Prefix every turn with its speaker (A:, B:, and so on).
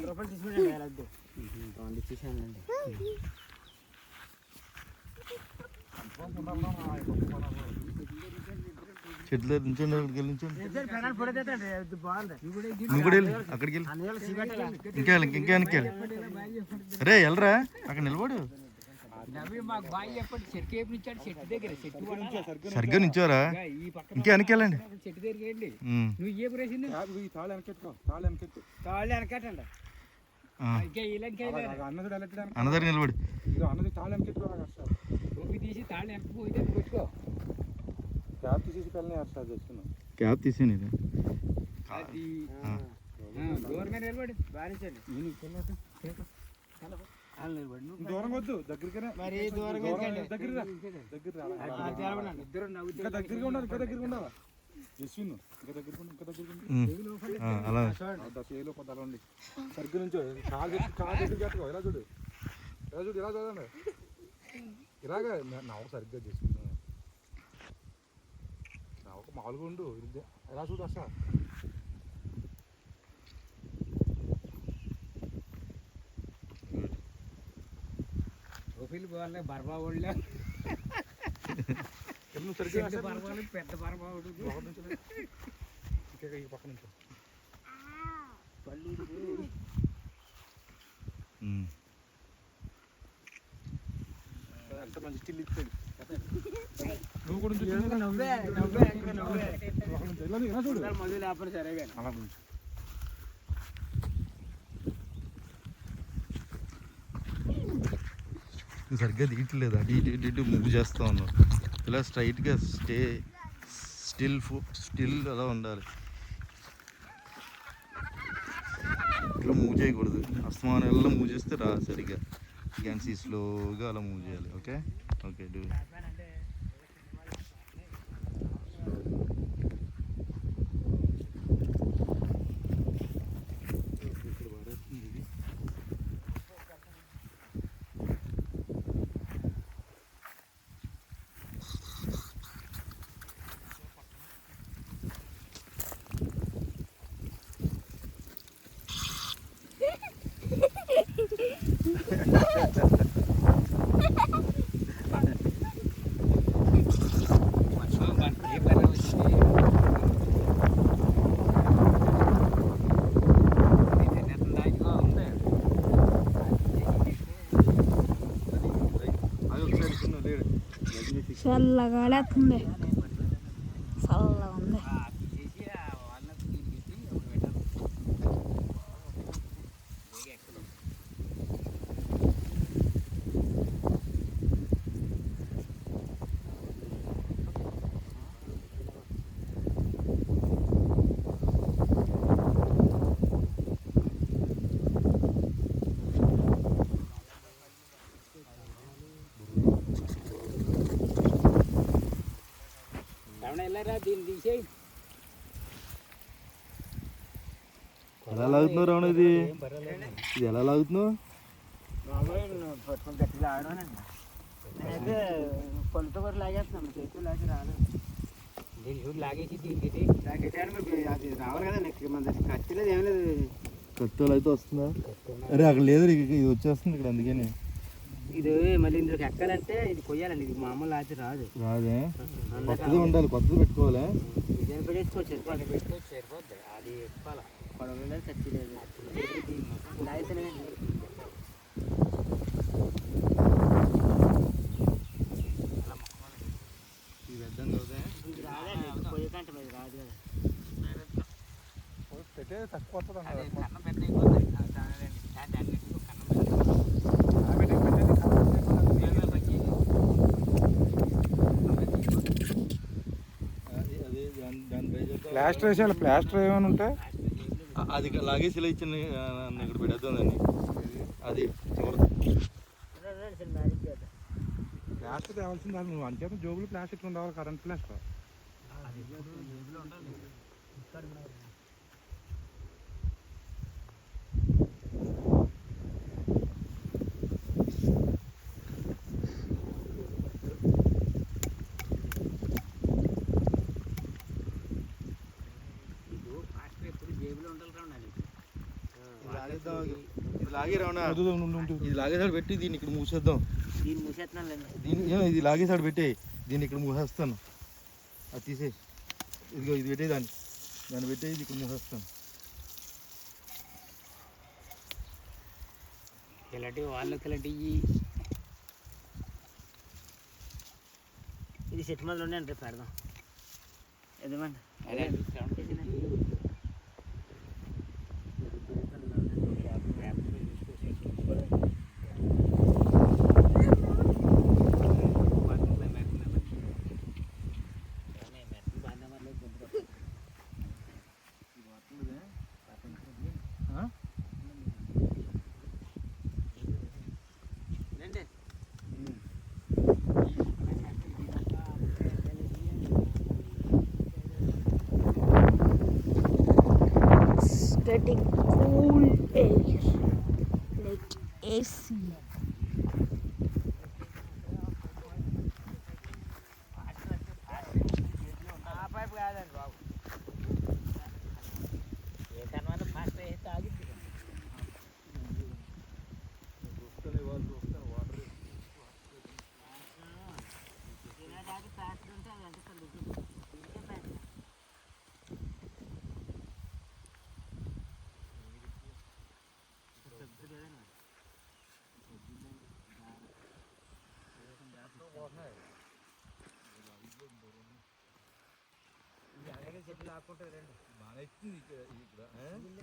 A: రూపాయలు తీసుకుంటే ఇచ్చేసానండి.
B: చెట్లు నుంచండి, అక్కడికి వెళ్ళి నువ్వు కూడా వెళ్ళి అక్కడికి వెళ్ళి ఇంకా వెనక్కి రే వెళ్ళరా అక్కడ నిలబడు. సరిగ్గా నించోరా, ఇంకా వెనక్కి వెళ్ళండి. అన్నదారు నిలబడి క్యాబ్ తీసేయండి.
C: దూరం వద్దు, దగ్గరగా ఉండాలి. సరిగ్గా నుంచో కాలు ఇలా చూడు, ఇలా చూడండి. ఇలాగా నవ్వు సరిగ్గా చేసుకున్నా, నవ్వు మామూలుగా ఉండు. ఎలా చూడు అసలు
A: పోవాలి బర్బా వాళ్ళ పెద్ద బర్బావుడు
C: ఈ పక్క నుంచి ఎంత మంచి స్టిల్ ఇచ్చాడు. నువ్వు కూడా చూడు
A: సరే
C: అలా నుంచి
B: సరిగ్గా తీయట్లేదు, అటు ఇటు ఇటు మూవ్ చేస్తూ ఉన్నాం. ఇలా స్ట్రైట్గా స్టిల్ అలా ఉండాలి. ఇలా మూవ్ చేయకూడదు, అస్తమానం ఎలా మూవ్ చేస్తే రా సరిగ్గా. క్యాన్సీ స్లోగా అలా మూవ్ చేయాలి. Okay okay do.
D: చల్లగాలేస్తుంది, చల్లగా ఉంది. ఎలా లాగుతున్నావు రావణ? ఇది ఎలా లాగుతున్నావు?
A: పట్టుకుని గట్టిగా ఆడవానండి. నేనైతే పళ్ళుతో కూడా లాగేస్తున్నాను, చేతులు లాగి రాలేదు. దీని చూడు లాగేసి దీనికి అది రావాలి కదా. నెక్స్ట్ మన దగ్గర కత్తి లేదు, ఏం లేదు.
B: కత్తులు అయితే వస్తుందా? అరే అక్కడ లేదు, ఇది వచ్చేస్తుంది ఇక్కడ. అందుకని
A: ఇది మళ్ళీ ఇందులోకి ఎక్కాలంటే ఇది కొయ్యాలండి. ఇది మామూలు ఆచి రాదు.
B: రాదే, కొత్తది ఉండాలి, కొత్తది పెట్టుకోవాలి.
A: ఇదేం పెట్టేసుకోవచ్చు, సరిపోద్ది. అది ఎక్కాలి, పొడవు లేదు, కత్తి లేదు. లాగితేనే రాదండి, కొయ్యకంటే అది రాదు కదా.
C: పెట్టే తక్కువ వస్తుంది. ప్లాస్టర్ వేసేయాలి. ప్లాస్టర్ ఏమైనా ఉంటే
B: అది లాగేసి ఇలా ఇచ్చిన ఇక్కడ పెడతాందండి. అది
C: ప్లాస్టర్ తేవాల్సింది. నువ్వు అంతే జోబులు ప్లాస్టిక్ ఉండాలి, కరెంట్ ప్లాస్టర్.
B: లాగేద్దాం ఆగు. ఇది లాగే రావనా
C: వద్దు, ఉండు, ఉండు.
B: ఇది లాగేసాడు పెట్టి దీన్ని ఇక్కడ మూసేద్దాం.
A: దీన్ని మూసేస్తున్నాను లేండి.
B: ఇది లాగేసాడు పెట్టే దీన్ని ఇక్కడ మూసేస్తాను. అది తీసే ఇదిగో ఇది పెట్టే దాన్ని పెట్టే ఇది ఇక్కడ మూసేస్తాను.
A: ఇలాంటివి వాళ్ళకి ఇలాంటివి ఇది చెట్టు మొదలు ఉండే రేపు పెడదాం. ఎదమండి
D: Getting cool air like AC.
A: Pipe కాదండి బాబు, ఏ కన్నా ఫాస్ట్ అయితే ఆగింది. చెట్లు ఆకుంటుంది రండి.
B: బాగా ఎక్కుతుంది ఇక్కడ